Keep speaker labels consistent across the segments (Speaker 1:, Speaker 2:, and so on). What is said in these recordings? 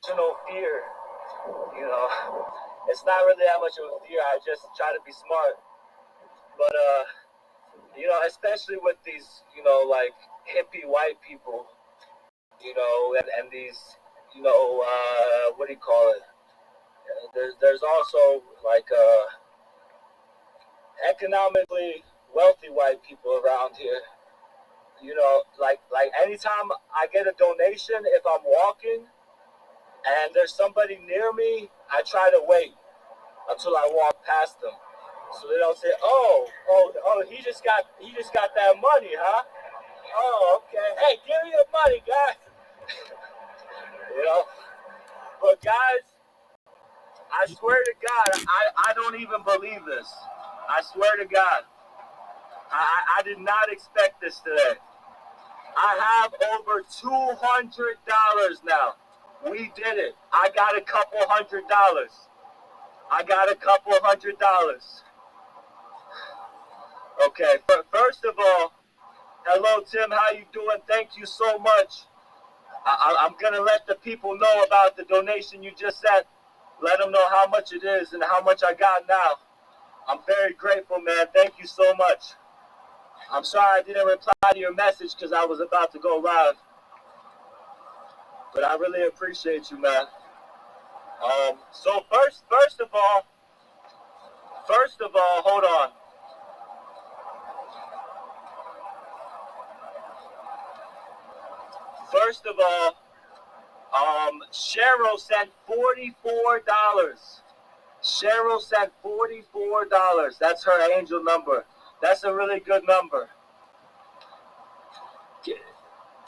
Speaker 1: fear. You know, it's not really that much of a fear. I just try to be smart. But especially with these, like hippie white people, and these, what do you call it? There's also like economically wealthy white people around here. Like anytime I get a donation, if I'm walking and there's somebody near me, I try to wait until I walk past them, so they don't say, "Oh, he just got that money, huh? Oh, okay. Hey, give me the money, guys." You know. But guys, I swear to God, I don't even believe this. I swear to God, I did not expect this today. I have over $200 now. We did it. I got a couple $100. I got a couple $100. Okay. First of all, hello Tim. How you doing? Thank you so much. I'm gonna let the people know about the donation you just sent. Let them know how much it is and how much I got now. I'm very grateful, man. Thank you so much. I'm sorry I didn't reply to your message because I was about to go live, but I really appreciate you, man. So first of all, hold on. First of all, Cheryl sent $44. Cheryl sent $44. That's her angel number. That's a really good number. Do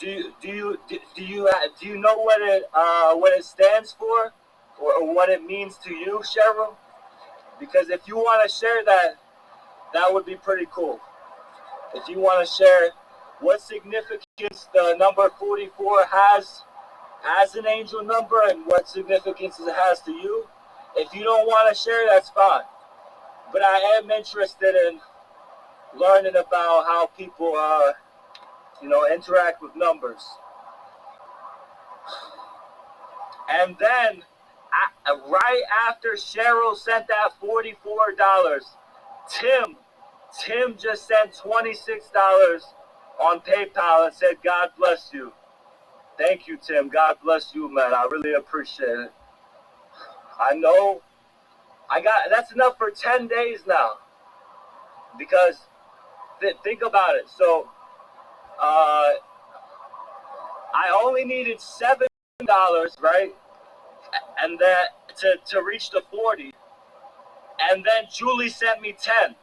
Speaker 1: you know what it stands for, or what it means to you, Cheryl? Because if you want to share that, that would be pretty cool. If you want to share what significance the number 44 has as an angel number and what significance it has to you, if you don't want to share, that's fine. But I am interested in learning about how people, interact with numbers. And then, right after Cheryl sent that $44, Tim just sent $26 on PayPal and said, "God bless you." Thank you, Tim. God bless you, man. I really appreciate it. I know that's enough for 10 days now. Because think about it. So, I only needed $7, right? And then to reach the 40. And then Julie sent me 10.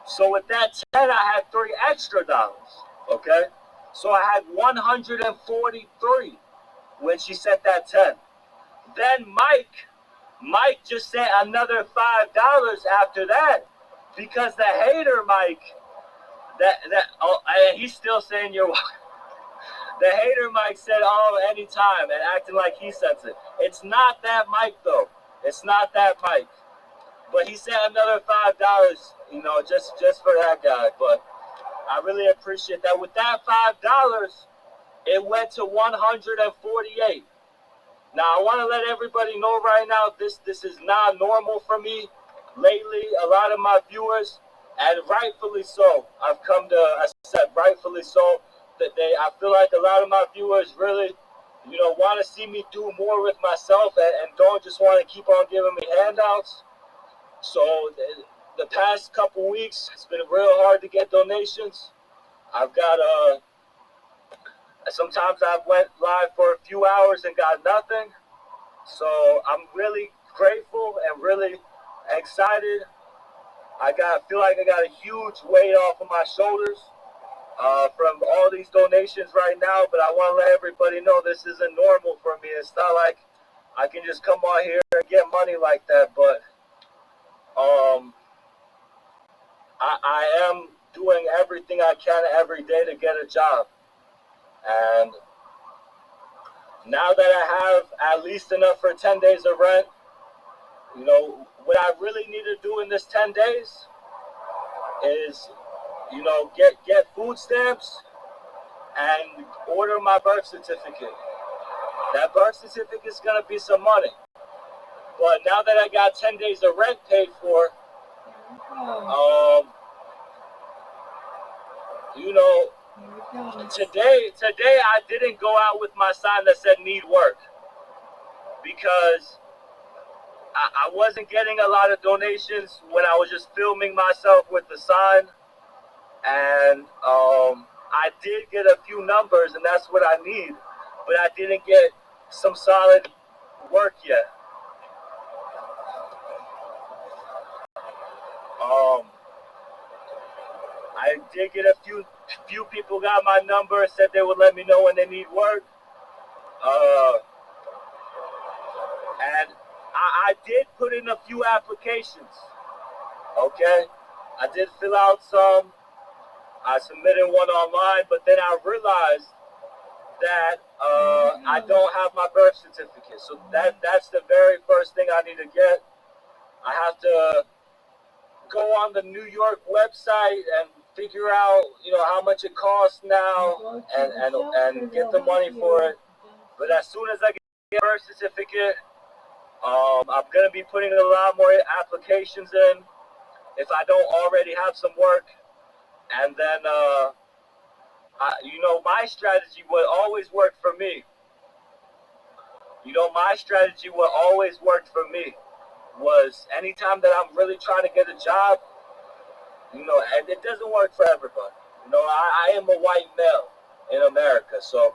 Speaker 1: So with that 10, I had $3 extra. Okay? So I had 143 when she sent that 10. Then Mike just sent another $5 after that, because the hater Mike, he's still saying you're the hater Mike said, "Oh, anytime," and acting like he sends it. It's not that Mike though. It's not that Mike. But he sent another $5, just for that guy. But I really appreciate that. With that $5, it went to 148. Now I want to let everybody know right now, this is not normal for me. Lately, a lot of my viewers, and rightfully so, I've come to, I said rightfully so, that I feel like a lot of my viewers really, want to see me do more with myself, and don't just want to keep on giving me handouts. So the past couple weeks, it's been real hard to get donations. I've got sometimes I've went live for a few hours and got nothing. So I'm really grateful and really excited. Feel like I got a huge weight off of my shoulders from all these donations right now. But I want to let everybody know this isn't normal for me. It's not like I can just come on here and get money like that. But I am doing everything I can every day to get a job. And now that I have at least enough for 10 days of rent, what I really need to do in this 10 days is, get food stamps and order my birth certificate. That birth certificate is going to be some money. But now that I got 10 days of rent paid for, you know, today I didn't go out with my sign that said need work because I wasn't getting a lot of donations when I was just filming myself with the sign. And I did get a few numbers, and that's what I need. But I didn't get some solid work yet. I did get a few people got my number, said they would let me know when they need work. And I did put in a few applications. Okay, I did fill out some. I submitted one online, but then I realized that I don't have my birth certificate. So that's the very first thing I need to get. I have to go on the New York website and figure out, how much it costs now and get the money for it. But as soon as I get a birth certificate, I'm going to be putting a lot more applications in if I don't already have some work. And then, my strategy would always work for me. My strategy what always worked for me was anytime that I'm really trying to get a job, and it doesn't work for everybody. I am a white male in America, so,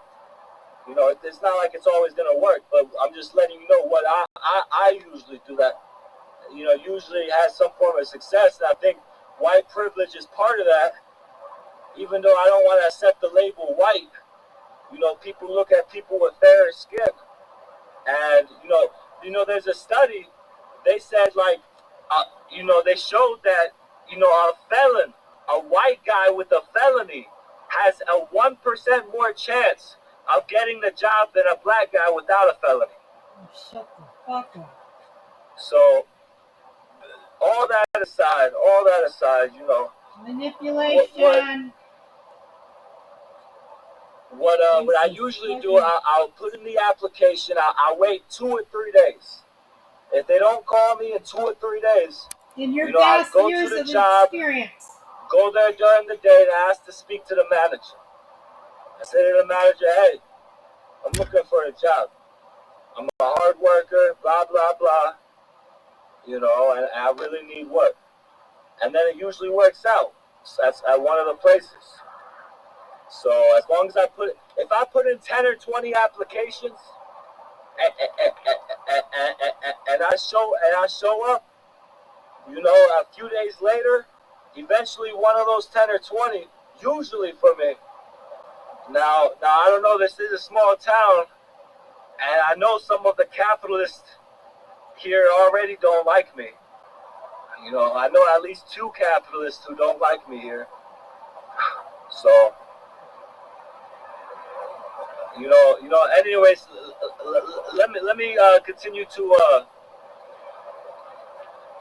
Speaker 1: it's not like it's always going to work, but I'm just letting you know what I usually do that, usually has some form of success, and I think white privilege is part of that, even though I don't want to accept the label white. People look at people with fairer skin, and, there's a study, they said, they showed that, a felon, a white guy with a felony has a 1% more chance of getting the job than a black guy without a felony.
Speaker 2: Shut the fuck up.
Speaker 1: So, all that aside,
Speaker 2: Manipulation.
Speaker 1: What I usually do, I'll put in the application, I'll wait 2 or 3 days. If they don't call me in 2 or 3 days,
Speaker 2: in your
Speaker 1: I'll go
Speaker 2: years
Speaker 1: to the
Speaker 2: of
Speaker 1: job,
Speaker 2: experience,
Speaker 1: go there during the day and ask to speak to the manager. I say to the manager, hey, I'm looking for a job. I'm a hard worker, blah, blah, blah, and I really need work. And then it usually works out. That's at one of the places. So as long as if I put in 10 or 20 applications and I show up, a few days later, eventually one of those 10 or 20, usually for me. Now I don't know, this is a small town, and I know some of the capitalists here already don't like me. I know at least 2 capitalists who don't like me here. So, anyways, let me continue to,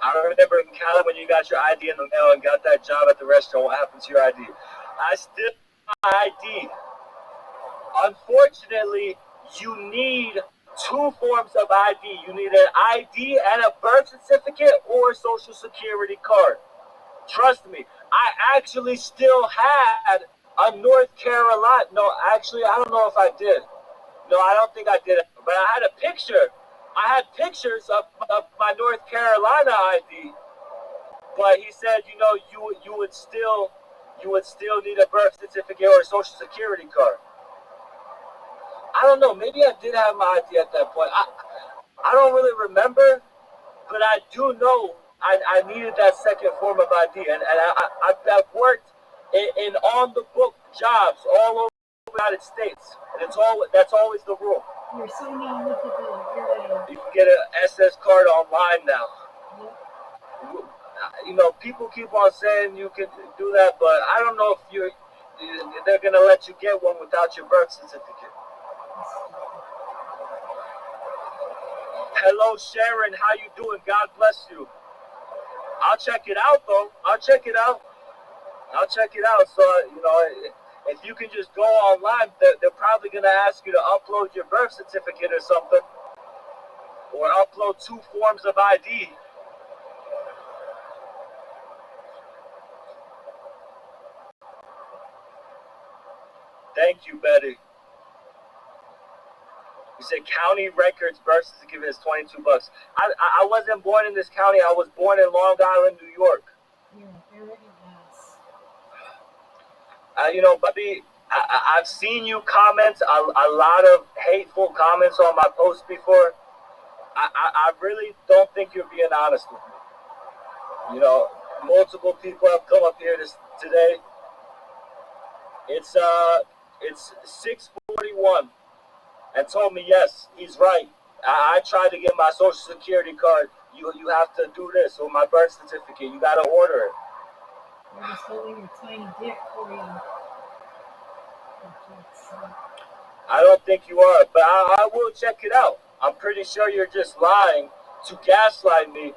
Speaker 1: I remember in Cali when you got your ID in the mail and got that job at the restaurant, what happened to your ID? I still have my ID. Unfortunately, you need 2 forms of ID. You need an ID and a birth certificate or a social security card. Trust me, I actually still had a North Carolina. No, actually, I don't know if I did. No, I don't think I did. But I had a picture. I had pictures of my North Carolina ID. But he said, you would still need a birth certificate or a social security card. I don't know. Maybe I did have my ID at that point. I don't really remember, but I do know I needed that second form of ID, and I've worked in on-the-book jobs all over the United States, and that's always the rule.
Speaker 2: You're so knowledgeable.
Speaker 1: You can get an SS card online now. Yep. People keep on saying you can do that, but I don't know if they're gonna let you get one without your birth certificate. Hello, Sharon. How you doing? God bless you. I'll check it out, though. I'll check it out. So, If you can just go online, they're probably going to ask you to upload your birth certificate or something, or upload 2 forms of ID. Thank you, Betty. You said county records birth certificate is $22. I wasn't born in this county. I was born in Long Island, New York.
Speaker 2: You're an arrogant ass.
Speaker 1: You know, Bubby, I've seen you comment a lot of hateful comments on my post before. I really don't think you're being honest with me. You know, multiple people have come up here today. It's 6:41 and told me, yes, he's right. I tried to get my social security card. You have to do this, or my birth certificate. You got to order it.
Speaker 2: You're just holding your tiny dick for you.
Speaker 1: I don't think you are, but I will check it out. I'm pretty sure you're just lying to gaslight me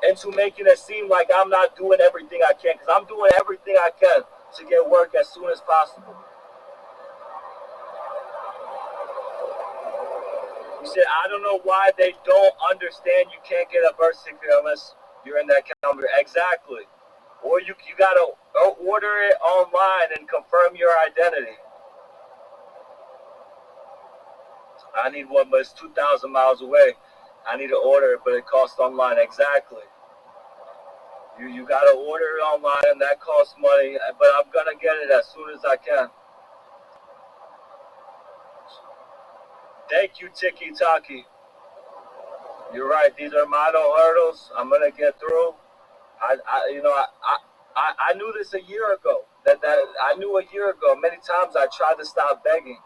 Speaker 1: into making it seem like I'm not doing everything I can, because I'm doing everything I can to get work as soon as possible. You said, I don't know why they don't understand you can't get a birth certificate unless you're in that calendar. Exactly. Or you got to order it online and confirm your identity. I need one, but it's 2,000 miles away. I need to order it, but it costs online. Exactly. You got to order it online, and that costs money, but I'm going to get it as soon as I can. Thank you, Tiki Taki. You're right. These are minor hurdles. I'm going to get through. I knew this a year ago. That I knew a year ago. Many times I tried to stop begging,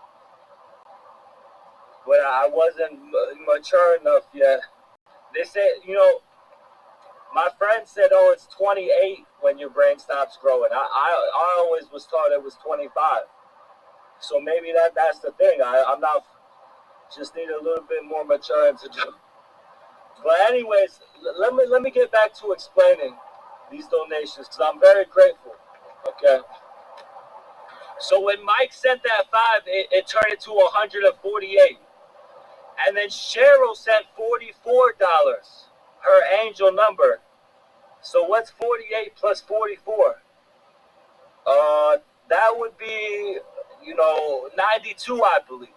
Speaker 1: but I wasn't mature enough yet. They said, you know, my friend said, oh, it's 28 when your brain stops growing. I always was taught it was 25. So maybe that's the thing. I'm not, just need a little bit more maturing to do. But anyways, let me get back to explaining these donations, because I'm very grateful. Okay. So when Mike sent that 5, it turned into 148. And then Cheryl sent $44, her angel number. So what's 48 plus 44? That would be, 92, I believe.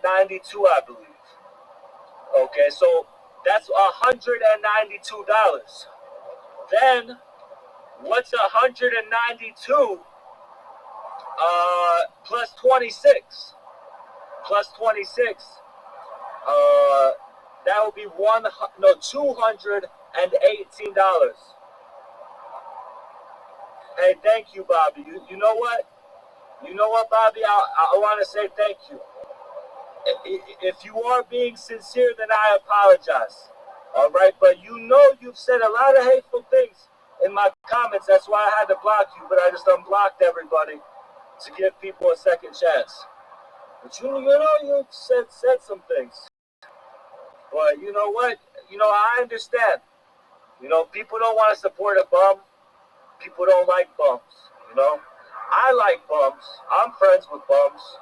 Speaker 1: 92, I believe. Okay, so that's $192. Then, what's 192 plus 26? Plus 26. That would be $218. Hey, thank you, Bobby. You know what? You know what, Bobby? I want to say thank you. If you are being sincere, then I apologize. All right, but you've said a lot of hateful things in my comments. That's why I had to block you, but I just unblocked everybody to give people a second chance. But you said some things. But you know what? I understand. People don't want to support a bum. People don't like bums. I like bums. I'm friends with bums.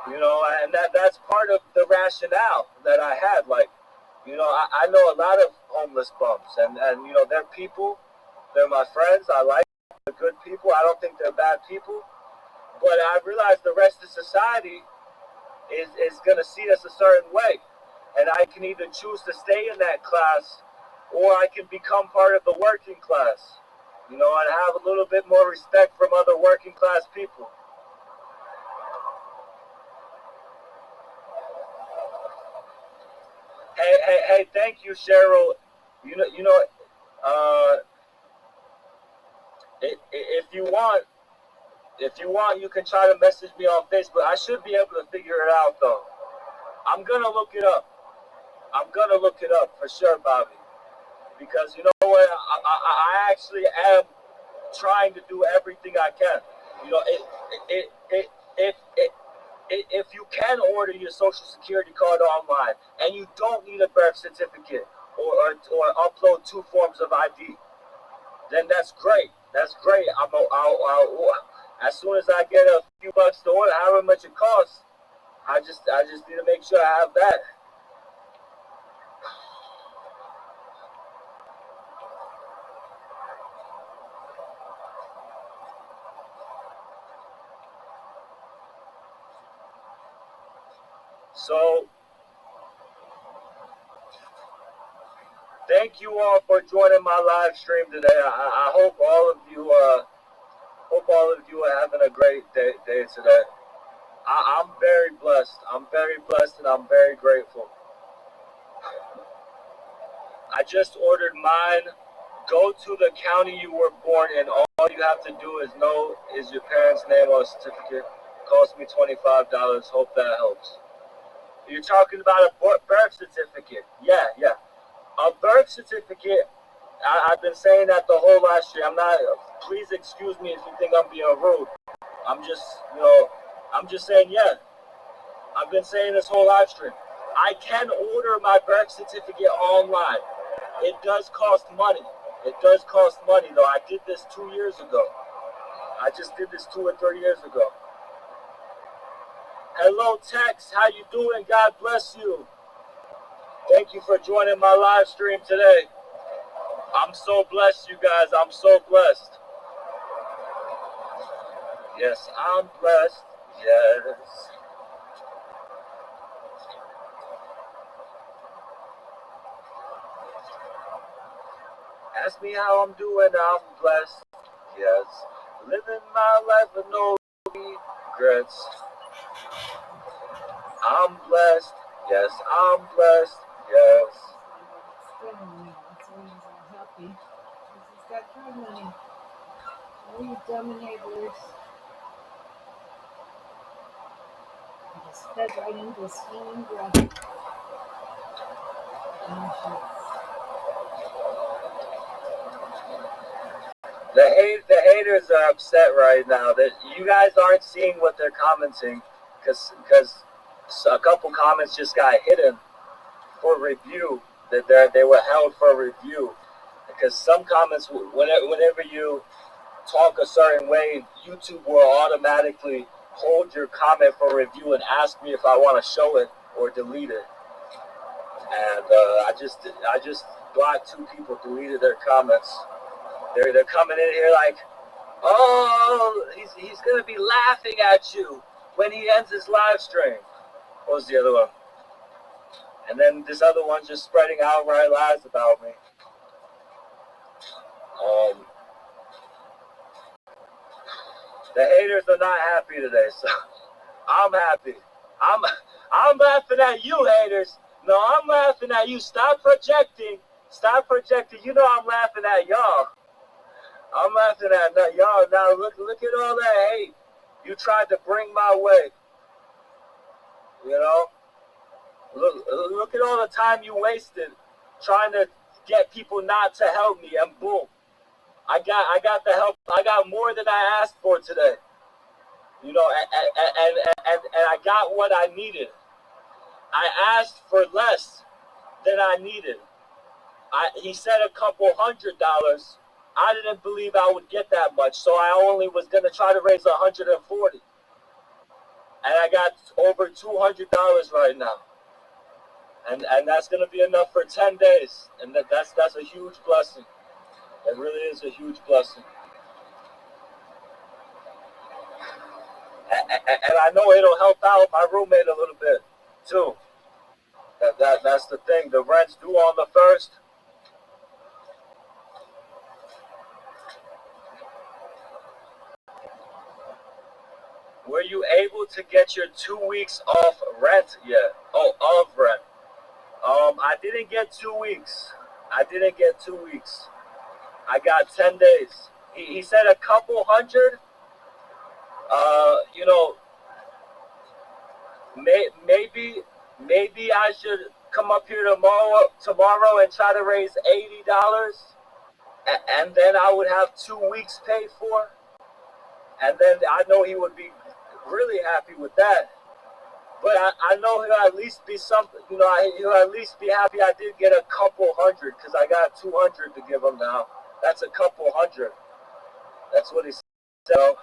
Speaker 1: And that's part of the rationale that I had. Like, I know a lot of homeless bums, and they're people. They're my friends. I like the good people. I don't think they're bad people. But I realize the rest of society is going to see us a certain way. And I can either choose to stay in that class, or I can become part of the working class. And have a little bit more respect from other working class people. Hey, thank you, Cheryl. If you want, you can try to message me on Facebook. I should be able to figure it out, though. I'm gonna look it up. For sure, Bobby. Because you know what, I actually am trying to do everything I can. If you can order your social security card online and you don't need a birth certificate or upload 2 forms of ID, then that's great. That's great. As soon as I get a few bucks to order, however much it costs, I just need to make sure I have that. So thank you all for joining my live stream today. I hope all of you are having a great day today. I'm very blessed. I'm very blessed and I'm very grateful. I just ordered mine. Go to the county you were born in. All you have to do is your parents' name on a certificate. Cost me $25. Hope that helps. You're talking about a birth certificate. Yeah. A birth certificate. I've been saying that the whole last year. Please excuse me if you think I'm being rude. I'm just saying, yeah. I've been saying this whole live stream. I can order my birth certificate online. It does cost money. It does cost money, though. I did this 2 years ago. I just did this 2 or 3 years ago. Hello, Tex. How you doing? God bless you. Thank you for joining my live stream today. I'm so blessed, you guys. I'm so blessed. Yes, I'm blessed. Yes. Ask me how I'm doing. I'm blessed. Yes. Living my life with no regrets. I'm blessed. Yes, I'm blessed. Yes.
Speaker 2: That's when he's all happy. He's got card money. All you dumb enablers. He just fed right into a swinging breath.
Speaker 1: The haters are upset right now that you guys aren't seeing what they're commenting because a couple comments just got hidden for review, that they were held for review because some comments, whenever you talk a certain way, YouTube will automatically hold your comment for review and ask me if I want to show it or delete it. And I just blocked 2 people, deleted their comments. They're coming in here like, oh, he's gonna be laughing at you when he ends his live stream. What was the other one? And then this other one just spreading outright lies about me. The haters are not happy today, so I'm happy. I'm laughing at you, haters. No, I'm laughing at you. Stop projecting. Stop projecting. You know I'm laughing at y'all. I'm laughing at y'all. Now look at all that hate you tried to bring my way. You know? Look at all the time you wasted trying to get people not to help me, and boom. I got the help. I got more than I asked for today. You know, and I got what I needed. I asked for less than I needed. He said a couple $100. I didn't believe I would get that much, so I only was gonna try to raise $140, and I got over $200 right now, and that's gonna be enough for 10 days, and that's a huge blessing. It really is a huge blessing, and I know it'll help out my roommate a little bit too. That's the thing. The rent's due on the 1st. Were you able to get your 2 weeks off rent yet? Oh, of rent. I didn't get 2 weeks. I didn't get 2 weeks. I got 10 days. He said a couple hundred. You know, maybe I should come up here tomorrow and try to raise $80, and then I would have 2 weeks paid for, and then I know he would be really happy with that. But I know he'll at least be something. You know, he'll at least be happy I did get a couple hundred because I got 200 to give him now. That's a couple hundred. That's what he said.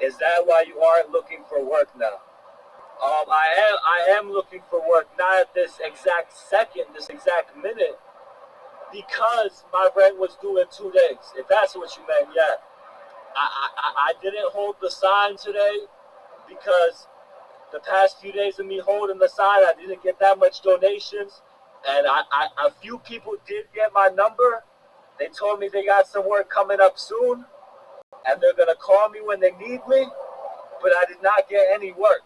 Speaker 1: Is that why you aren't looking for work now? I am looking for work, not at this exact second, this exact minute, because my rent was due in 2 days. If that's what you meant, yeah. I didn't hold the sign today because the past few days of me holding the sign, I didn't get that much donations, and a few people did get my number. They told me they got some work coming up soon, and they're gonna call me when they need me, but I did not get any work.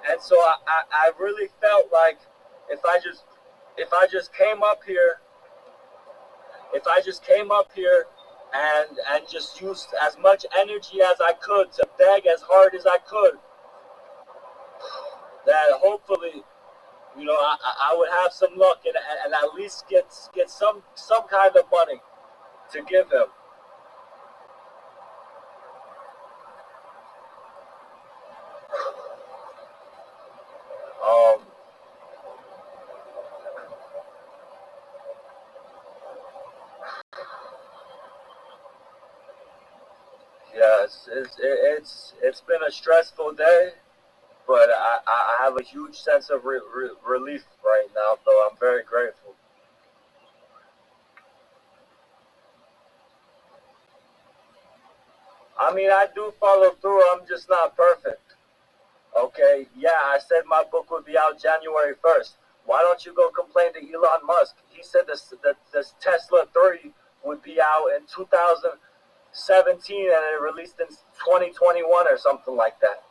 Speaker 1: And so I really felt like if I just came up here, and just used as much energy as I could to beg as hard as I could, that hopefully, I would have some luck and at least get some kind of money to give him. Um, yes, it's been a stressful day, but I have a huge sense of relief right now, though I'm very grateful. I mean, I do follow through. I'm just not perfect. Okay, yeah, I said my book would be out January 1st. Why don't you go complain to Elon Musk? He said this Tesla 3 would be out in 2017 and it released in 2021 or something like that.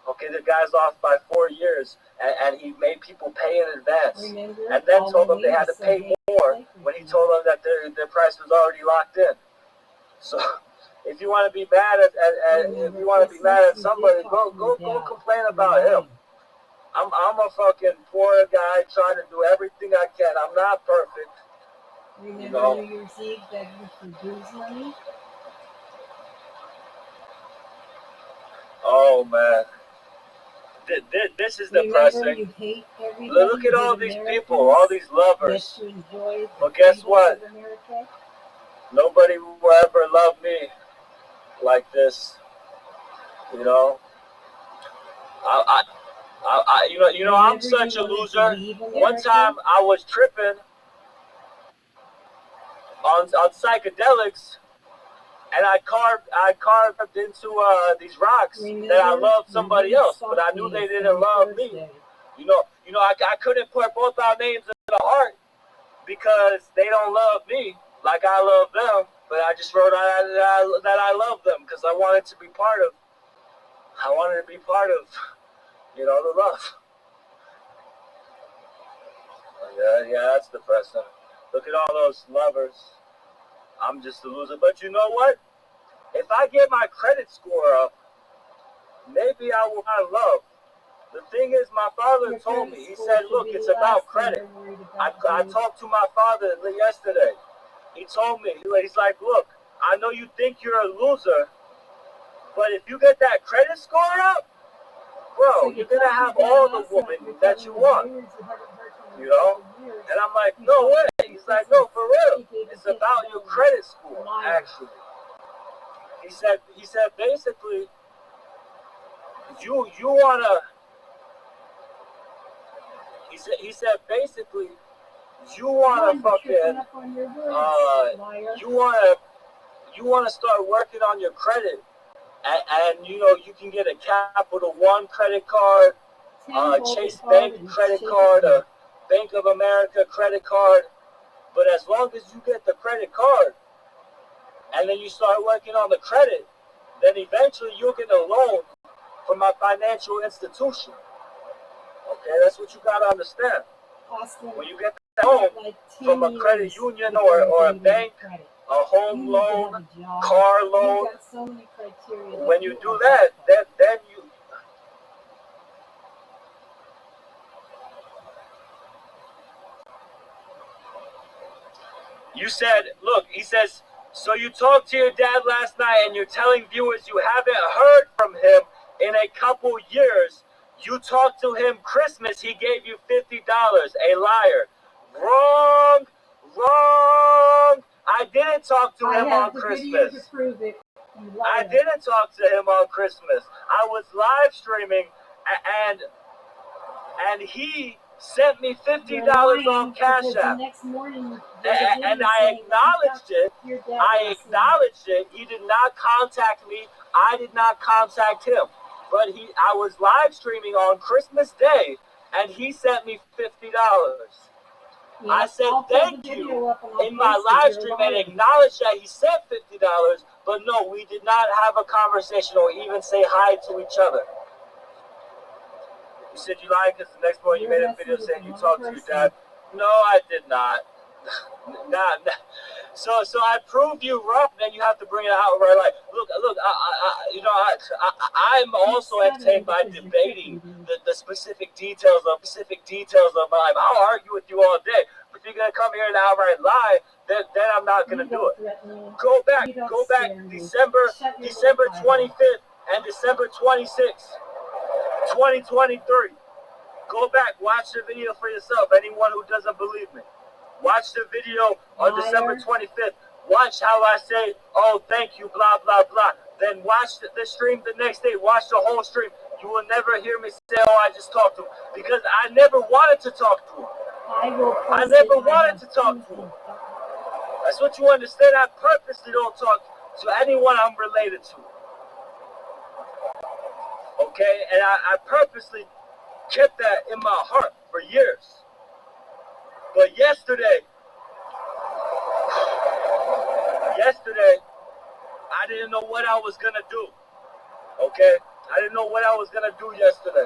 Speaker 1: Okay, the guy's off by 4 years, and he made people pay in advance.
Speaker 2: Remember,
Speaker 1: and then told them they had to pay more when he told them that their price was already locked in. So if you want to be mad at somebody, go complain about him. I'm a fucking poor guy trying to do everything I can. I'm not perfect.
Speaker 2: Remember New Year's Eve begging for booze money?
Speaker 1: Oh man, this is depressing.
Speaker 2: You hate
Speaker 1: Look at all these people, all these lovers. But guess what? Nobody will ever love me like this. You know, I'm such a loser. One time I was tripping on psychedelics, and I carved into these rocks that I loved somebody else, but I knew they didn't love me. I couldn't put both our names in the heart because they don't love me like I love them. But I just wrote that I love them because I wanted to be part of. The love. Yeah, that's depressing. Look at all those lovers. I'm just a loser. But you know what? If I get my credit score up, maybe I will find love. The thing is, my father told me, he said, look, it's about credit. I talked to my father yesterday. He told me, he's like, look, I know you think you're a loser, but if you get that credit score up, bro, you're going to have all the women that you want. And I'm like, no way. He's like, no, for real. It's about your credit score, actually. He said basically, you wanna. He said basically, you wanna fucking you wanna start working on your credit, and you can get a Capital One credit card, Chase Bank credit card, a Bank of America credit card, but as long as you get the credit card, and then you start working on the credit, then eventually you'll get a loan from a financial institution. Okay, that's what you gotta understand. When you get that loan from a credit union or a bank, a home loan, car loan, when you do that, then you said, look, he says, so you talked to your dad last night and you're telling viewers you haven't heard from him in a couple years. You talked to him Christmas, he gave you $50. A liar. Wrong. I didn't talk to him on Christmas.
Speaker 2: Video to prove it. You
Speaker 1: I
Speaker 2: liar.
Speaker 1: didn't talk to him on Christmas. I was live streaming, and he sent me $50
Speaker 2: You're lying
Speaker 1: on Cash
Speaker 2: because the
Speaker 1: App.
Speaker 2: next morning there's a
Speaker 1: And
Speaker 2: video
Speaker 1: I
Speaker 2: saying
Speaker 1: acknowledged it.
Speaker 2: your dad
Speaker 1: I
Speaker 2: last night.
Speaker 1: acknowledged it. He did not contact me. I did not contact him. But I was live streaming on Christmas Day, and he sent me $50.
Speaker 2: Yeah,
Speaker 1: I said
Speaker 2: I'll
Speaker 1: thank
Speaker 2: put the
Speaker 1: you
Speaker 2: video up and I'll
Speaker 1: in my
Speaker 2: post it.
Speaker 1: live
Speaker 2: You're
Speaker 1: stream
Speaker 2: lying.
Speaker 1: and acknowledged that he sent $50, but no, we did not have a conversation or even say hi to each other. You said you lied because the next morning you made a video saying you talked to your dad. No, I did not. Nah. So I proved you wrong. Then you have to bring it out right. Like, look. I'm also entertained by debating the specific details of my life. I'll argue with you all day, but if you're gonna come here and outright lie, then I'm not gonna do it. Go back, December 25th and December 26th, 2023. Go back, watch the video for yourself. Anyone who doesn't believe me, watch the video on December 25th. Watch how I say, oh, thank you, blah, blah, blah. Then watch the stream the next day. Watch the whole stream. You will never hear me say, oh, I just talked to him. Because I never wanted to talk to him. I never wanted to talk to him. That's what you understand. I purposely don't talk to anyone I'm related to. Okay? And I purposely kept that in my heart for years. But yesterday, I didn't know what I was going to do. Okay? I didn't know what I was going to do yesterday.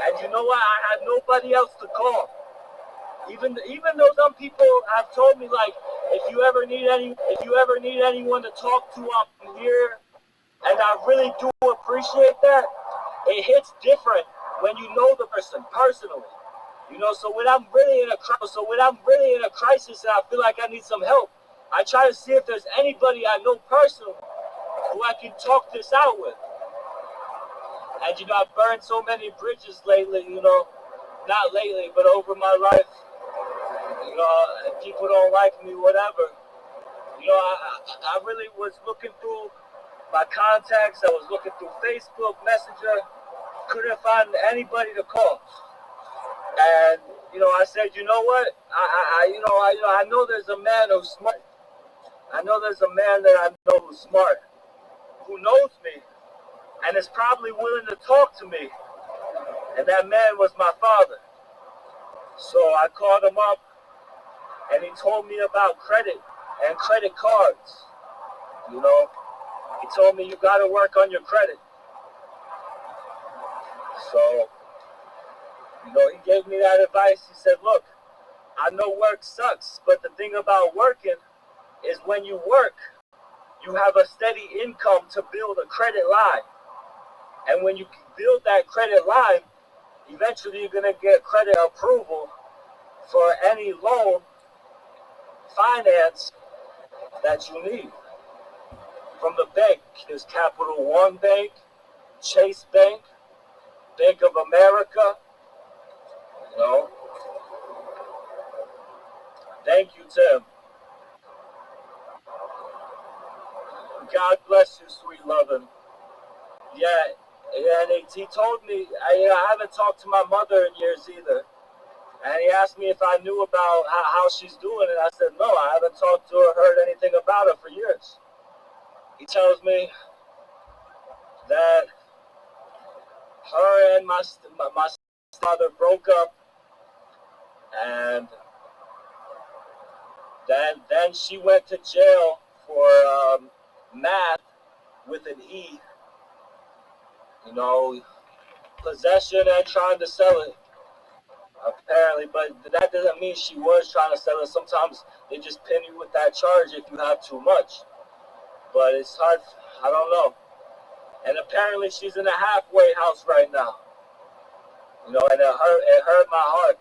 Speaker 1: And you know what? I had nobody else to call. Even though some people have told me, like, if you ever need anyone to talk to, I'm here. And I really do appreciate that. It hits different when you know the person personally. You know, so when I'm really in a crisis and I feel like I need some help, I try to see if there's anybody I know personally who I can talk this out with. And you know, I've burned so many bridges lately, you know, not lately, but over my life. You know, and people don't like me, whatever. You know, I really was looking through my contacts. I was looking through Facebook, Messenger. Couldn't find anybody to call. And, you know, I said, you know what? I know there's a man who's smart. I know there's a man that I know who's smart, who knows me, and is probably willing to talk to me. And that man was my father. So I called him up, and he told me about credit and credit cards. You know, he told me you got to work on your credit. So, you know, he gave me that advice. He said, look, I know work sucks, but the thing about working is when you work, you have a steady income to build a credit line. And when you build that credit line, eventually you're going to get credit approval for any loan, finance that you need from the bank. There's Capital One Bank, Chase Bank, Bank of America. You know, thank you, Tim. God bless you, sweet loving. Yeah, and he told me, I haven't talked to my mother in years either. And he asked me if I knew about how she's doing, and I said, no, I haven't talked to her, heard anything about her for years. He tells me that her and my stepmother broke up, and then she went to jail for math with an E. You know, possession and trying to sell it, apparently. But that doesn't mean she was trying to sell it. Sometimes they just pin you with that charge if you have too much. But it's hard. I don't know. And apparently she's in a halfway house right now. You know, and it hurt my heart.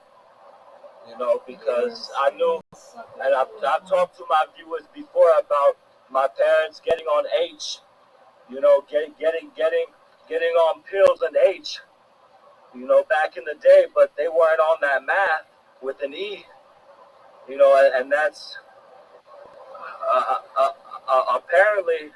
Speaker 1: You know, because I knew, and I've talked to my viewers before about my parents getting on H. You know, getting on pills and H. You know, back in the day, but they weren't on that math with an E. You know, and that's apparently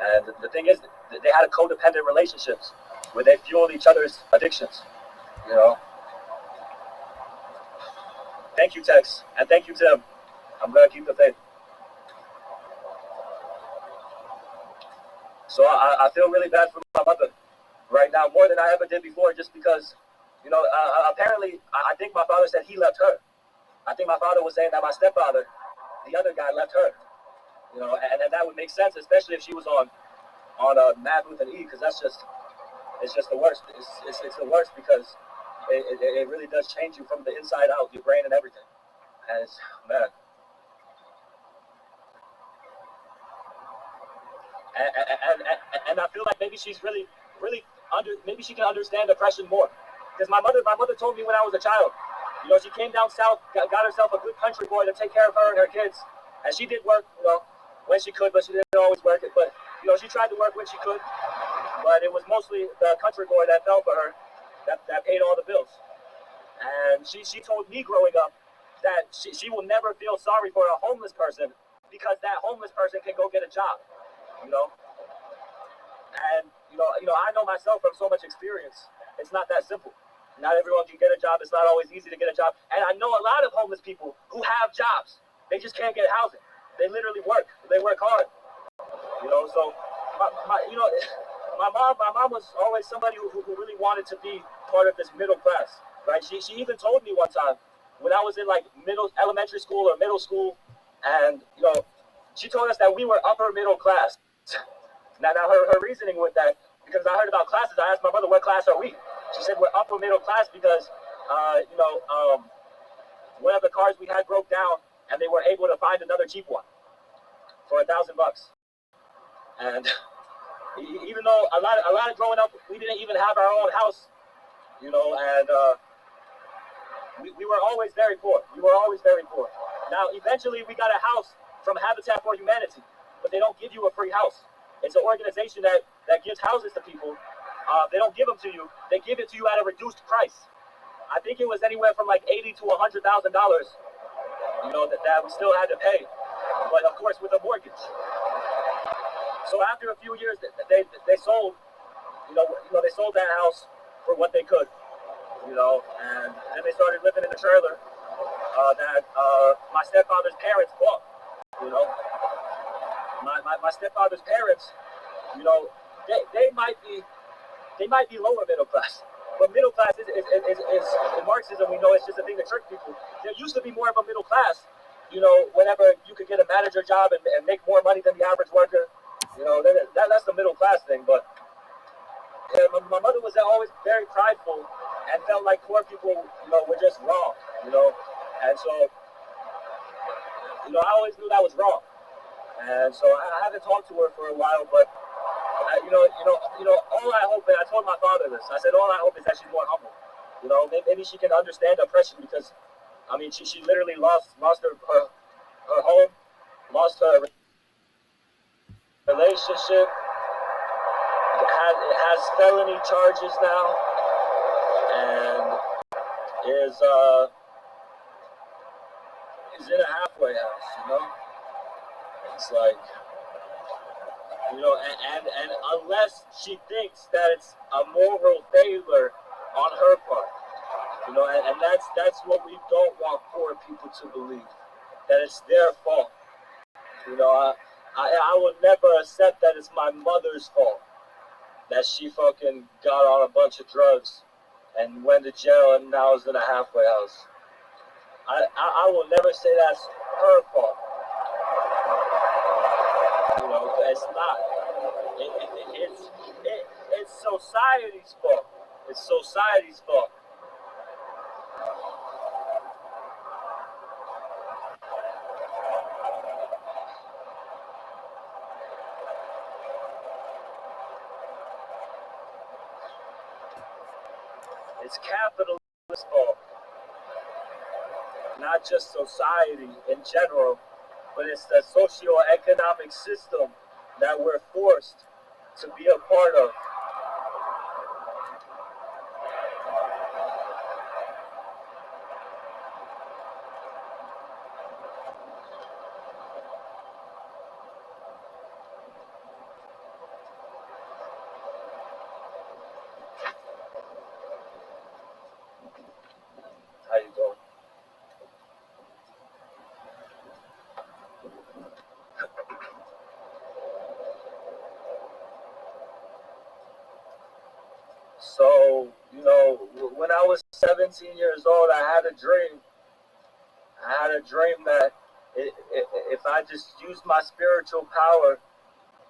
Speaker 1: And the thing is, they had a codependent relationships where they fueled each other's addictions. You know. Thank you, Tex, and thank you, Tim. I'm gonna keep the faith. So I feel really bad for my mother right now, more than I ever did before, just because, apparently, I think my father said he left her. I think my father was saying that my stepfather, the other guy, left her. And that would make sense, especially if she was on Mad with an E, because it's just the worst. It's the worst because it really does change you from the inside out, your brain and everything. And it's, man. And I feel like maybe she's really maybe she can understand depression more, because my mother told me when I was a child, she came down south, got herself a good country boy to take care of her and her kids, and she did work, when she could, but she didn't always work it. But she tried to work when she could, but it was mostly the country boy that fell for her, that paid all the bills. And she told me growing up that she will never feel sorry for a homeless person, because that homeless person can go get a job, you know. And I know myself from so much experience, it's not that simple. Not everyone can get a job. It's not always easy to get a job. And I know a lot of homeless people who have jobs. They just can't get housing. They literally work. They work hard. So my mom was always somebody who really wanted to be part of this middle class, right? She even told me one time when I was in like elementary school or middle school, and she told us that we were upper middle class. Now her reasoning with that, because I heard about classes, I asked my mother, what class are we? She said we're upper middle class because, one of the cars we had broke down, and they were able to find another cheap one for $1,000. And even though a lot of growing up, we didn't even have our own house, and we were always very poor. We were always very poor. Now, eventually, we got a house from Habitat for Humanity, but they don't give you a free house. It's an organization that gives houses to people. They don't give them to you. They give it to you at a reduced price. I think it was anywhere from like $80,000 to $100,000. That we still had to pay, but of course with a mortgage. So after a few years, they sold. They sold that house for what they could. And then they started living in a trailer that my stepfather's parents bought. My stepfather's parents, they might be lower middle class, but middle class is in Marxism, we know it's just a thing to trick people. There used to be more of a middle class, whenever you could get a manager job and make more money than the average worker, that's the middle class thing. But my mother was always very prideful and felt like poor people, were just wrong, and so, I always knew that was wrong. And so I haven't talked to her for a while, but all I hope, and I told my father this, I said, all I hope is that she's more humble. Maybe she can understand oppression, because, she literally lost her home, lost her relationship. It has felony charges now, and is in a halfway house. It's like, and unless she thinks that it's a moral failure on her part, and that's what we don't want poor people to believe, that it's their fault. I would never accept that it's my mother's fault that she fucking got on a bunch of drugs and went to jail and now is in a halfway house. I will never say that's her fault. It's not. It's society's fault. It's society's fault. It's capitalist's fault. Not just society in general, but it's the socio-economic system that we're forced to be a part of. So, when I was 17 years old, I had a dream. I had a dream that if I just used my spiritual power,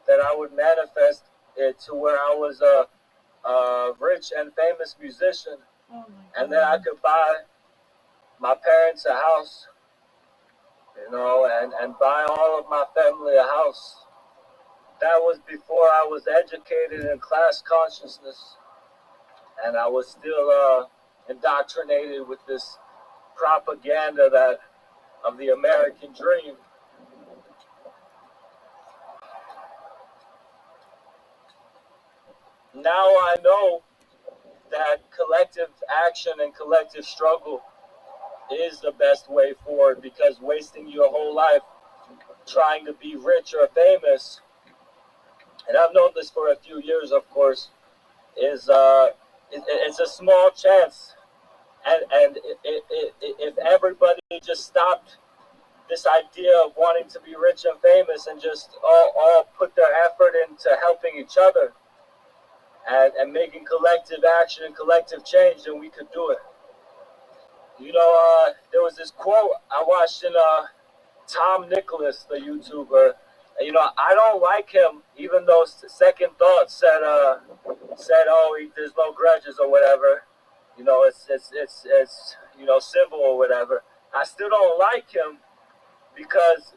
Speaker 1: that I would manifest it to where I was a rich and famous musician,
Speaker 2: Oh
Speaker 1: and
Speaker 2: my
Speaker 1: then I
Speaker 2: God.
Speaker 1: could buy my parents a house, and buy all of my family a house. That was before I was educated in class consciousness, and I was still indoctrinated with this propaganda that of the American dream. Now I know that collective action and collective struggle is the best way forward, because wasting your whole life trying to be rich or famous, and I've known this for a few years, of course, is it's a small chance. And if everybody just stopped this idea of wanting to be rich and famous and just all put their effort into helping each other and making collective action and collective change, then we could do it. There was this quote I watched in Tom Nicholas, the YouTuber. I don't like him, even though Second Thought said, oh, there's no grudges or whatever. It's civil or whatever. I still don't like him because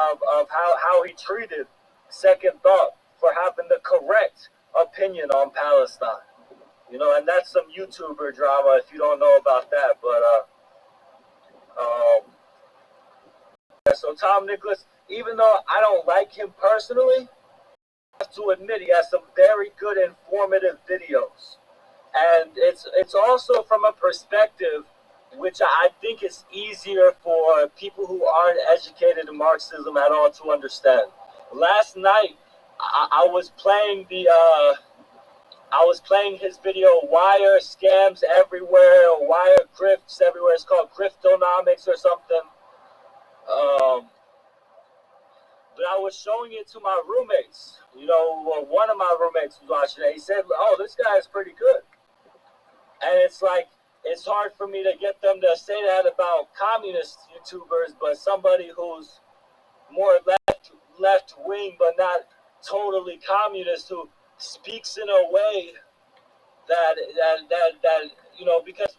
Speaker 1: of how he treated Second Thought for having the correct opinion on Palestine. And that's some YouTuber drama if you don't know about that. But um, yeah, so Tom Nicholas, even though I don't like him personally, I have to admit he has some very good informative videos. And it's also from a perspective which I think is easier for people who aren't educated in Marxism at all to understand. Last night, I was playing I was playing his video "Wire Scams Everywhere," or "Wire Grifts Everywhere." It's called Griftonomics or something. Um, but I was showing it to my roommates. One of my roommates was watching it. He said, "Oh, this guy is pretty good." And it's like, it's hard for me to get them to say that about communist YouTubers, but somebody who's more left wing, but not totally communist, who speaks in a way that because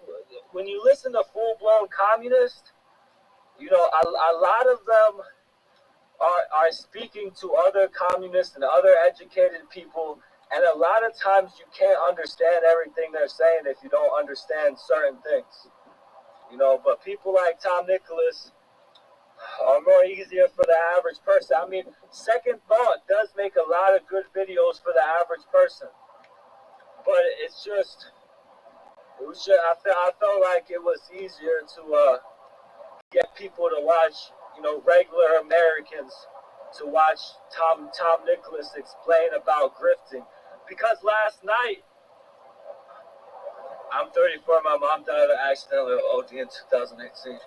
Speaker 1: when you listen to full blown communists, a lot of them are speaking to other communists and other educated people, and a lot of times you can't understand everything they're saying if you don't understand certain things. But people like Tom Nicholas are more easier for the average person. I mean, Second Thought does make a lot of good videos for the average person, but I felt like it was easier to get people to watch, regular Americans to watch Tom Nicholas explain about grifting. Because last night, I'm 34. My mom died of accidentally OD in 2018.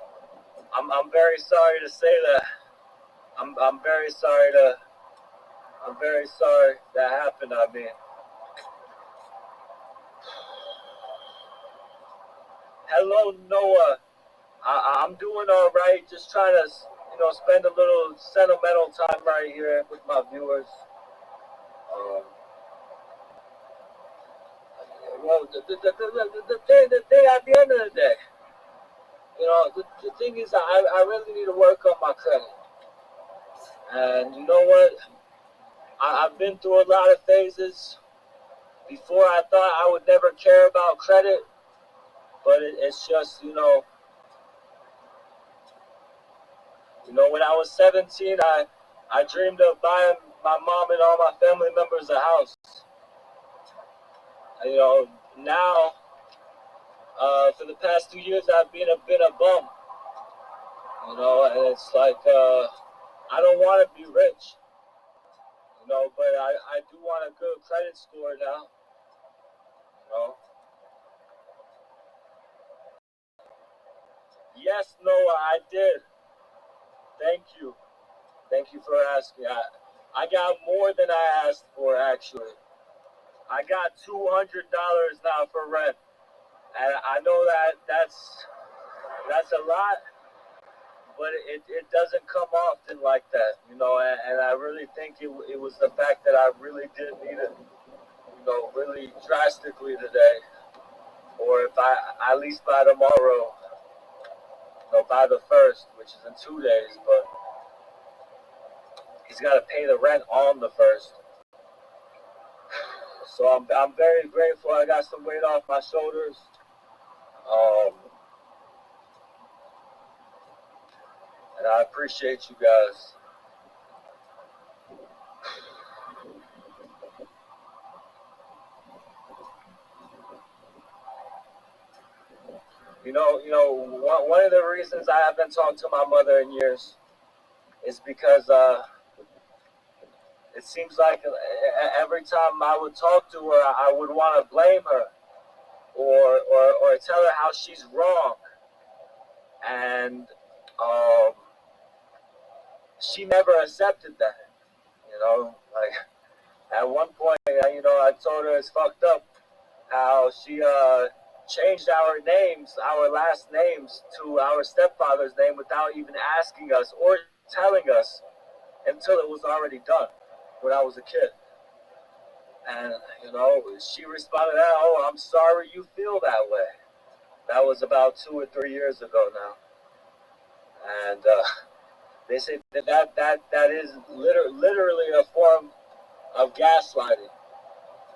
Speaker 1: I'm very sorry to say that. I'm very sorry that happened. I mean, hello Noah. I'm doing all right. Just trying to spend a little sentimental time right here with my viewers. Um, well, the thing at the end of the day, the thing is, I really need to work on my credit. And you know what? I've been through a lot of phases. Before, I thought I would never care about credit, but it's just, when I was 17, I dreamed of buying my mom and all my family members a house. Now, for the past 2 years, I've been a bum. And it's like, I don't want to be rich, but I do want a good credit score now. You know. Yes, Noah, I did. Thank you. Thank you for asking. I got more than I asked for, actually. I got $200 now for rent, and I know that's a lot, but it doesn't come often like that, and I really think it was the fact that I really did need it, really drastically today, or if I at least by tomorrow, by the 1st, which is in 2 days, but he's got to pay the rent on the 1st. So I'm very grateful. I got some weight off my shoulders. And I appreciate you guys. One of the reasons I haven't talked to my mother in years is because it seems like every time I would talk to her, I would want to blame her or tell her how she's wrong. And she never accepted that. Like at one point, I told her it's fucked up how she changed our names, our last names, to our stepfather's name without even asking us or telling us until it was already done when I was a kid. And, she responded, "Oh, I'm sorry you feel that way." That was about 2 or 3 years ago now. And they say that is literally a form of gaslighting.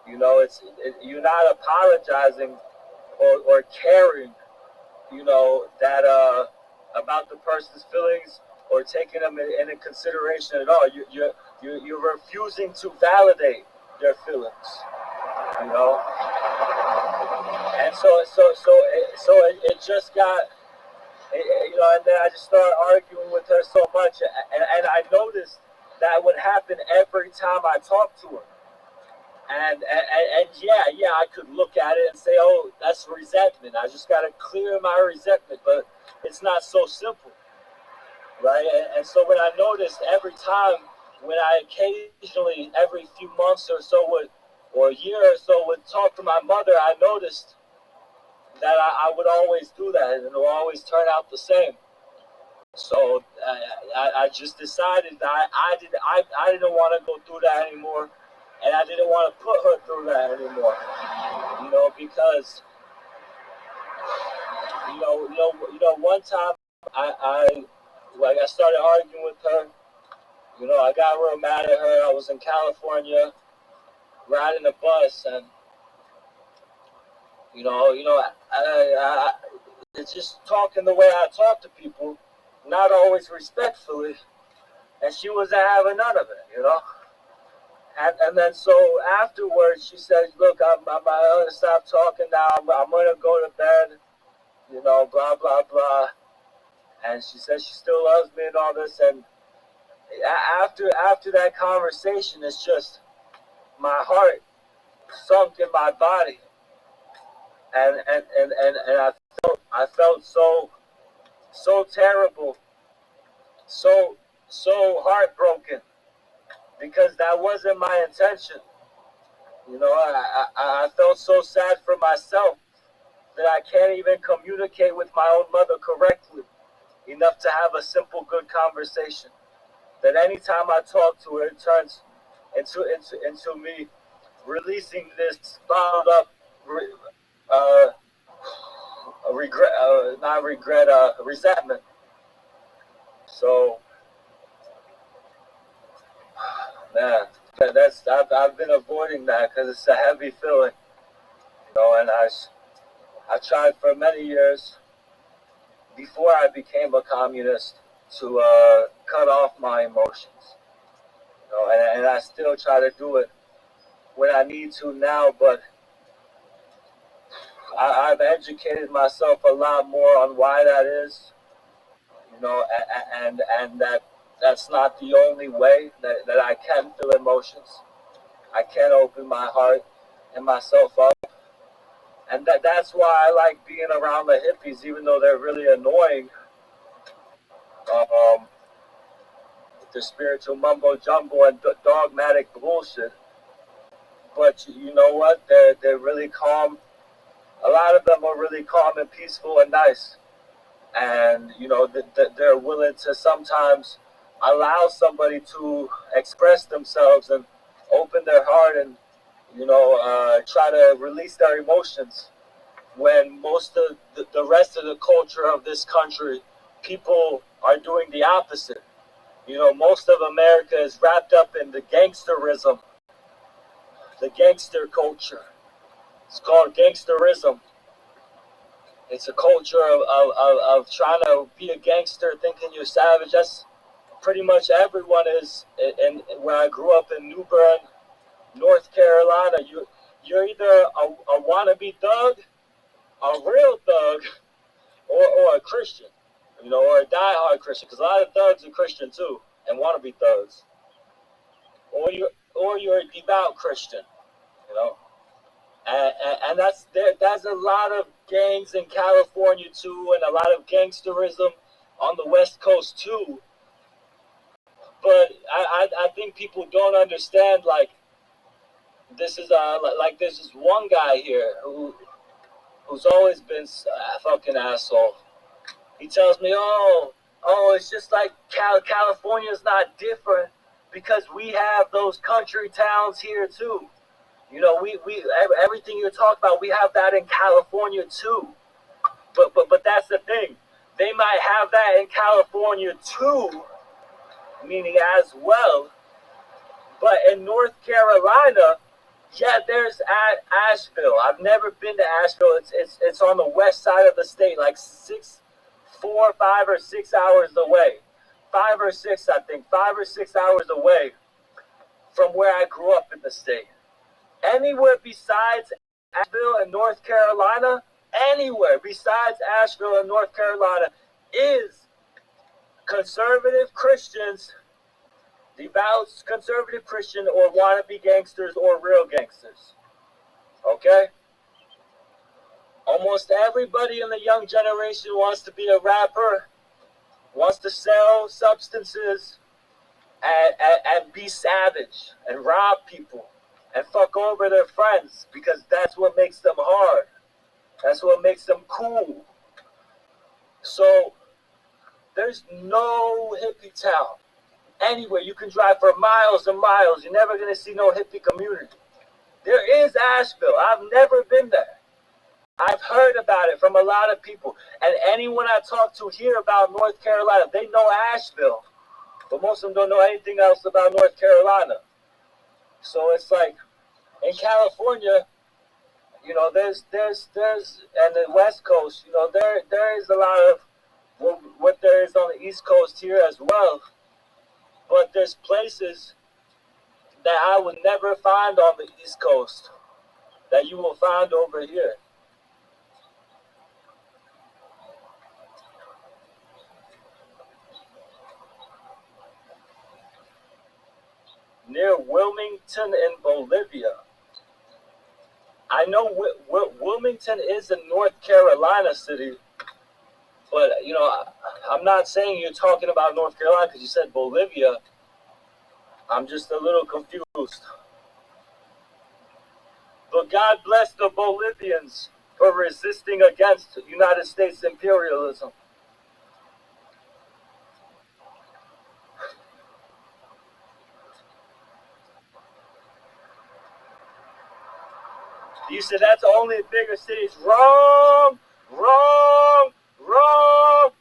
Speaker 1: You're not apologizing or caring, that about the person's feelings or taking them into consideration at all. You're refusing to validate their feelings, you know. And it just got, and then I just started arguing with her so much, and I noticed that would happen every time I talked to her. And yeah, I could look at it and say, oh, that's resentment. I just got to clear my resentment, but it's not so simple, right? And so when I noticed every time, when I occasionally, every few months or so or a year or so would talk to my mother, I noticed that I would always do that, and it would always turn out the same. So I just decided that I didn't want to go through that anymore. And I didn't want to put her through that anymore, because, one time I started arguing with her. I got real mad at her. I was in California riding a bus, and, I it's just talking the way I talk to people, not always respectfully, and she wasn't having none of it, And then so afterwards, she said, "Look, I'm going to stop talking now. I'm going to go to bed, blah, blah, blah." And she said she still loves me and all this. And after that conversation, it's just my heart sunk in my body. And I felt so terrible, so heartbroken, because that wasn't my intention. I felt so sad for myself that I can't even communicate with my own mother correctly enough to have a simple, good conversation. That anytime I talk to her, it turns into me releasing this bottled up regret, not regret, resentment. So, man, I've been avoiding that because it's a heavy feeling, and I tried for many years before I became a communist to cut off my emotions, and I still try to do it when I need to now, but I've educated myself a lot more on why that is, and that's not the only way that I can feel emotions. I can open my heart and myself up. And that's why I like being around the hippies, even though they're really annoying. The spiritual mumbo jumbo and dogmatic bullshit. but you know what? They're really calm. A lot of them are really calm and peaceful and nice, and they're willing to sometimes allow somebody to express themselves and open their heart and try to release their emotions when most of the rest of the culture of this country, people are doing the opposite. Most of America is wrapped up in the gangsterism, the gangster culture. It's called gangsterism. It's a culture of trying to be a gangster, thinking you're savage. That's pretty much everyone is. And when I grew up in New Bern, North Carolina, you're either a wannabe thug, a real thug, or a Christian, or a diehard Christian. Because a lot of thugs are Christian too, and wannabe thugs. Or you're a devout Christian, you know. And that's a lot of gangs in California too, and a lot of gangsterism on the West Coast too. But I think people don't understand, like, this is like there's this one guy here who's always been a fucking asshole. He tells me, it's just like California's not different because we have those country towns here too. We everything you're talking about, we have that in California too. But that's the thing. They might have that in California too, meaning as well. But in North Carolina, yeah, there's Asheville. I've never been to Asheville. It's on the west side of the state, like 5 or 6 hours away. 5 or 6, I think. 5 or 6 hours away from where I grew up in the state. Anywhere besides Asheville and North Carolina, anywhere besides Asheville and North Carolina is conservative Christians, devout conservative Christian, or wannabe gangsters or real gangsters. Okay? Almost everybody in the young generation wants to be a rapper, wants to sell substances, and be savage, and rob people, and fuck over their friends, because that's what makes them hard. That's what makes them cool. So, there's no hippie town. Anywhere you can drive for miles and miles, you're never going to see no hippie community. There is Asheville. I've never been there. I've heard about it from a lot of people. And anyone I talk to here about North Carolina, they know Asheville. But most of them don't know anything else about North Carolina. So it's like, in California, there's and the West Coast, there is a lot of what there is on the East Coast here as well. But there's places that I would never find on the East Coast that you will find over here. Near Wilmington in Bolivia. I know Wilmington is a North Carolina city, but I'm not saying you're talking about North Carolina because you said Bolivia. I'm just a little confused. But God bless the Bolivians for resisting against United States imperialism. You said that's only bigger cities. Wrong, wrong, wrong.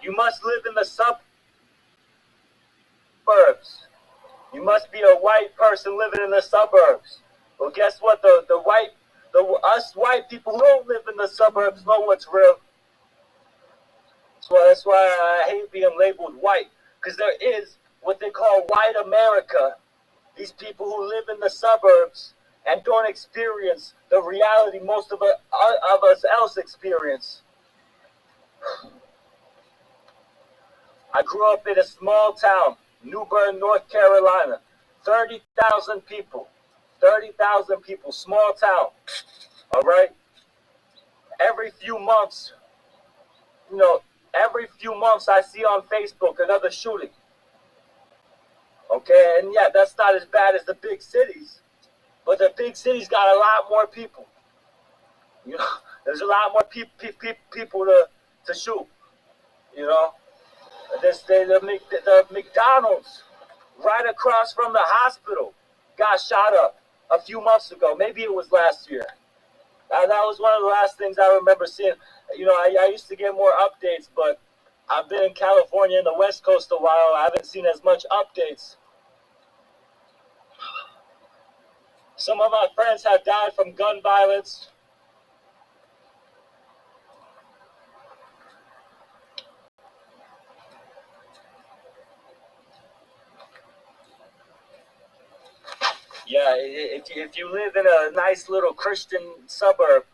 Speaker 1: You must live in the suburbs. You must be a white person living in the suburbs. Well, guess what? Us white people who don't live in the suburbs know what's real. That's why I hate being labeled white, because there is what they call white America. These people who live in the suburbs and don't experience the reality most of us else experience. I grew up in a small town, New Bern, North Carolina. 30,000 people. 30,000 people, small town. All right? Every few months I see on Facebook another shooting. Okay, and yeah, that's not as bad as the big cities, but the big cities got a lot more people. You know, there's a lot more people to shoot. You know, the McDonald's right across from the hospital got shot up a few months ago. Maybe it was last year. That was one of the last things I remember seeing. You know, I used to get more updates, but I've been in California and the West Coast a while. I haven't seen as much updates. Some of my friends have died from gun violence. Yeah, if you live in a nice little Christian suburb,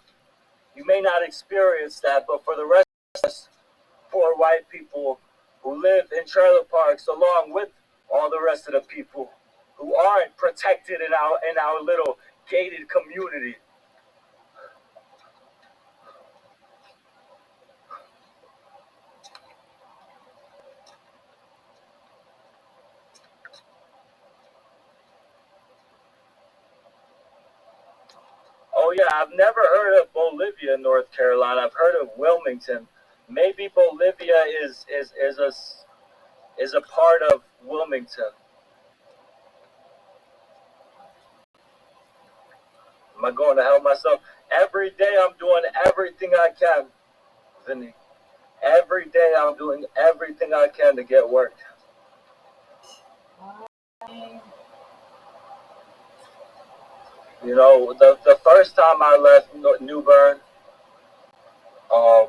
Speaker 1: you may not experience that, but for the rest of us poor white people who live in trailer parks along with all the rest of the people who aren't protected in our little gated community. Oh yeah, I've never heard of Bolivia, North Carolina. I've heard of Wilmington. Maybe Bolivia is a part of Wilmington. Am I going to help myself? Every day I'm doing everything I can, Vinny. Every day I'm doing everything I can to get work. You know, the first time I left New Bern, um,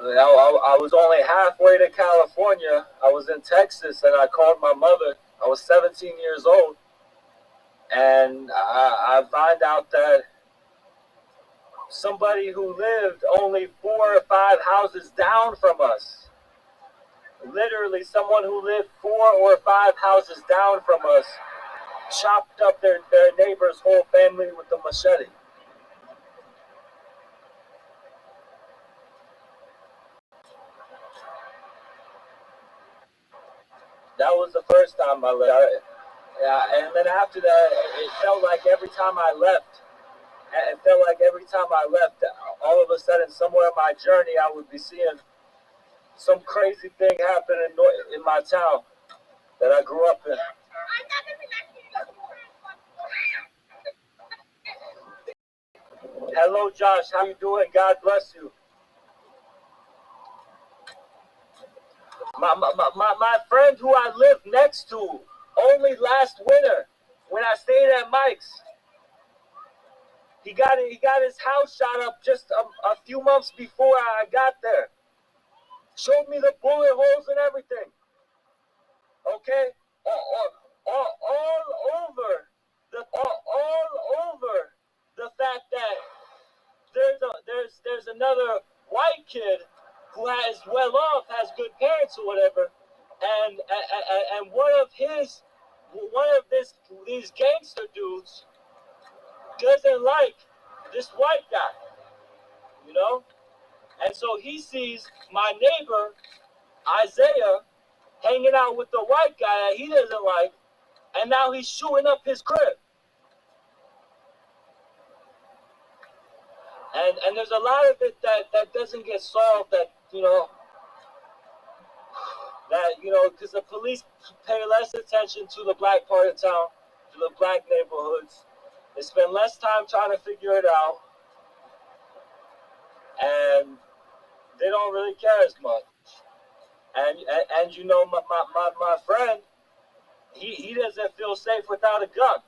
Speaker 1: I was only halfway to California. I was in Texas, and I called my mother. I was 17 years old, and I find out that somebody who lived only 4 or 5 houses down from us, literally someone who lived 4 or 5 houses down from us, chopped up their neighbor's whole family with a machete. That was the first time I left. Yeah, and then after that, it felt like every time I left, it felt like every time I left, all of a sudden, somewhere in my journey, I would be seeing some crazy thing happen in my town that I grew up in. Hello, Josh. How you doing? God bless you. My friend who I lived next to only last winter when I stayed at Mike's, he got his house shot up just a few months before I got there. Showed me the bullet holes and everything. Okay, all over all over the fact that there's another white kid who has well off, has good parents or whatever, and one of these gangster dudes doesn't like this white guy, you know, and so he sees my neighbor Isaiah hanging out with the white guy that he doesn't like, and now he's shooting up his crib. And there's a lot of it that doesn't get solved. Because the police pay less attention to the black part of town, to the black neighborhoods. They spend less time trying to figure it out, and they don't really care as much. And you know, my friend, he doesn't feel safe without a gun.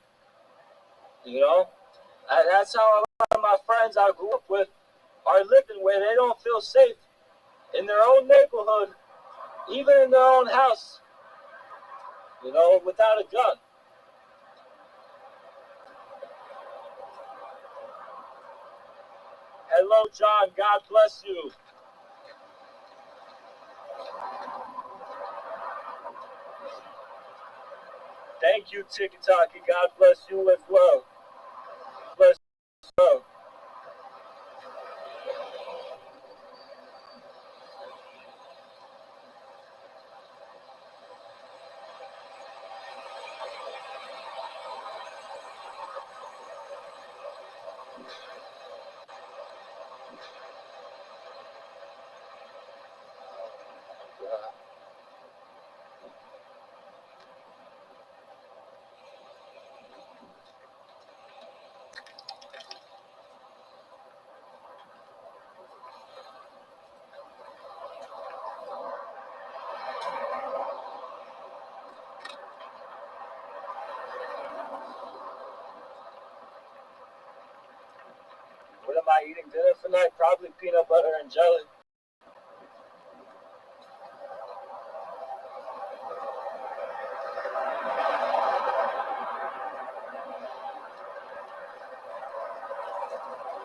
Speaker 1: You know, and that's how a lot of my friends I grew up with are living, where they don't feel safe in their own neighborhood, even in their own house, you know, without a gun. Hello, John. God bless you. Thank you, Tiki Taki. God bless you as well. Bless you as well. I eating dinner tonight? Probably peanut butter and jelly.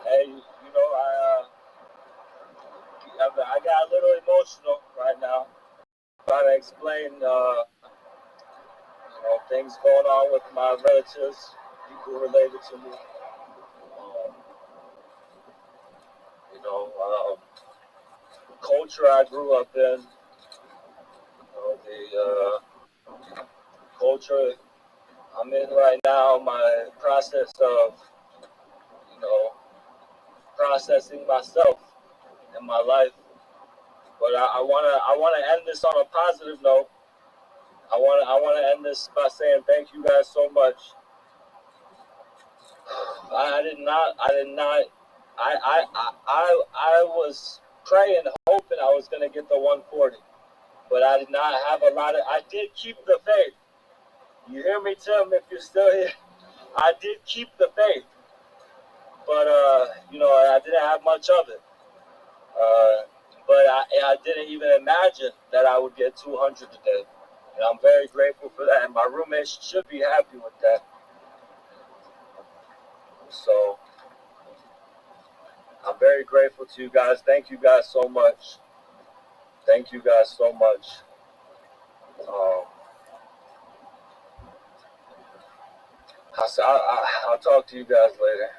Speaker 1: Hey, you know, I got a little emotional right now. Trying to explain, things going on with my relatives, people related to me. Um, culture I grew up in, the culture I'm in right now, my process of, you know, processing myself in my life. But I wanna end this on a positive note. I wanna end this by saying thank you guys so much. I was praying, hoping I was gonna get the 140, but I did not have a lot of. I did keep the faith. You hear me, Tim? If you're still here, I did keep the faith, but I didn't have much of it. But I didn't even imagine that I would get 200 today, and I'm very grateful for that. And my roommates should be happy with that. So I'm very grateful to you guys. Thank you guys so much. Thank you guys so much. Um, I'll talk to you guys later.